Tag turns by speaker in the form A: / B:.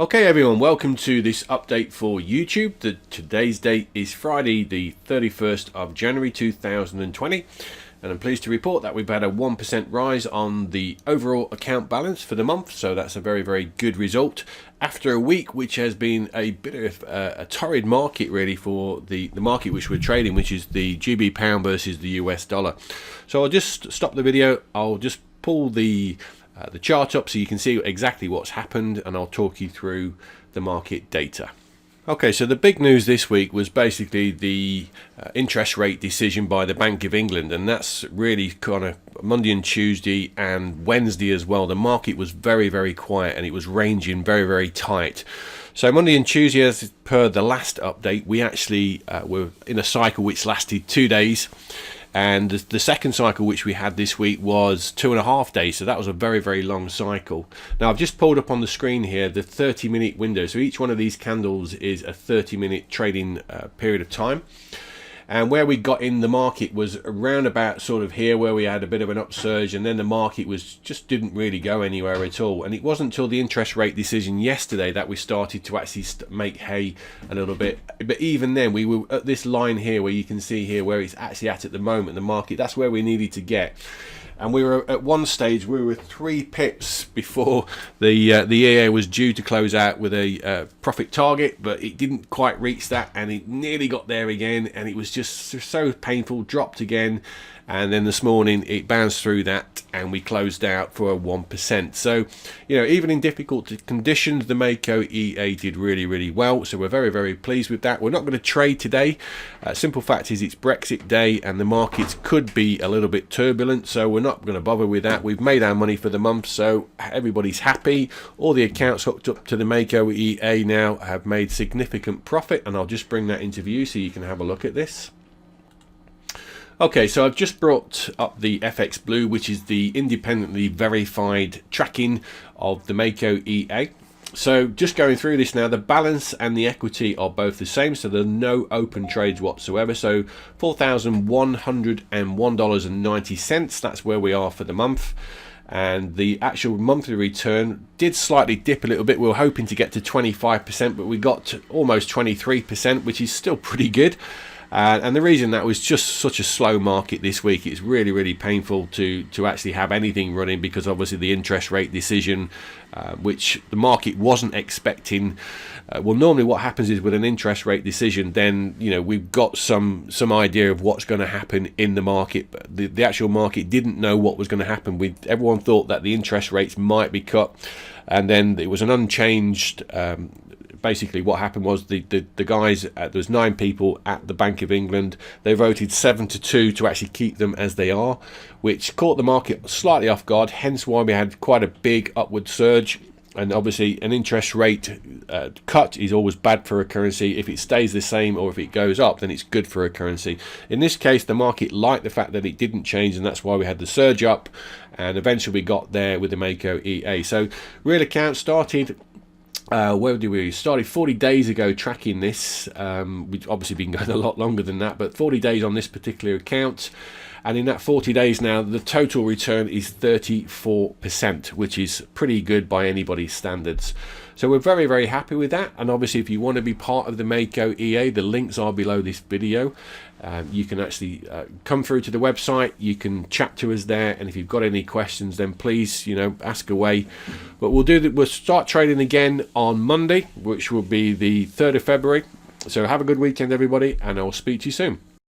A: Okay everyone, welcome to this update for YouTube. Today's date is Friday the 31st of January 2020 and I'm pleased to report that we've had a 1% rise on the overall account balance for the month, so that's a very good result after a week which has been a bit of a torrid market really for the market which we're trading, which is the GB pound versus the US dollar. So I'll just stop the video, I'll just pull the chart up so you can see exactly what's happened, and I'll talk you through the market data. Okay, so the big news this week was basically the interest rate decision by the Bank of England, and that's really kind of Monday and Tuesday and Wednesday as well. The market was very quiet and it was ranging very tight. So Monday and Tuesday, as per the last update, we actually were in a cycle which lasted 2 days. And the second cycle which we had this week was 2.5 days, so that was a very long cycle. Now I've just pulled up on the screen here the 30-minute window, so each one of these candles is a 30-minute trading period of time. And where we got in the market was around about sort of here, where we had a bit of an upsurge, and then the market didn't really go anywhere at all. And it wasn't until the interest rate decision yesterday that we started to actually make hay a little bit. But even then, we were at this line here where you can see here where it's actually at the moment, the market, that's where we needed to get. And we were at one stage, we were 3 pips before the EA was due to close out with a profit target, but it didn't quite reach that, and it nearly got there again, and it was just so painful, dropped again, and then this morning it bounced through that and we closed out for a 1%. So, you know, even in difficult conditions, the Mako EA did really well, so we're very pleased with that. We're not going to trade today. Simple fact is it's Brexit day and the markets could be a little bit turbulent, so we're not going to bother with that. We've made our money for the month, so everybody's happy. All the accounts hooked up to the Mako EA now have made significant profit, and I'll just bring that into view so you can have a look at this. Okay, so I've just brought up the FX Blue, which is the independently verified tracking of the Mako EA. So just going through this now, the balance and the equity are both the same, so there are no open trades whatsoever. So $4,101.90, that's where we are for the month. And the actual monthly return did slightly dip a little bit. We were hoping to get to 25%, but we got to almost 23%, which is still pretty good. And the reason that was just such a slow market this week, it's really painful to actually have anything running, because obviously the interest rate decision, which the market wasn't expecting. Well, normally what happens is with an interest rate decision, then you know we've got some idea of what's going to happen in the market, but the actual market didn't know what was going to happen. Everyone thought that the interest rates might be cut, and then it was an unchanged. Basically what happened was the guys, there was 9 people at the Bank of England, they voted 7-2 to actually keep them as they are, which caught the market slightly off guard, hence why we had quite a big upward surge. And obviously an interest rate cut is always bad for a currency. If it stays the same or if it goes up, then it's good for a currency. In this case, the market liked the fact that it didn't change, and that's why we had the surge up, and eventually we got there with the Mako EA. So real account started where did we started 40 days ago tracking this. We've obviously been going a lot longer than that, but 40 days on this particular account, and in that 40 days now the total return is 34%, which is pretty good by anybody's standards. So we're very happy with that. And obviously if you want to be part of the Mako EA, the links are below this video. You can actually come through to the website, you can chat to us there, and if you've got any questions then please, you know, ask away. But we'll start trading again on Monday, which will be the 3rd of February. So have a good weekend everybody, and I'll speak to you soon.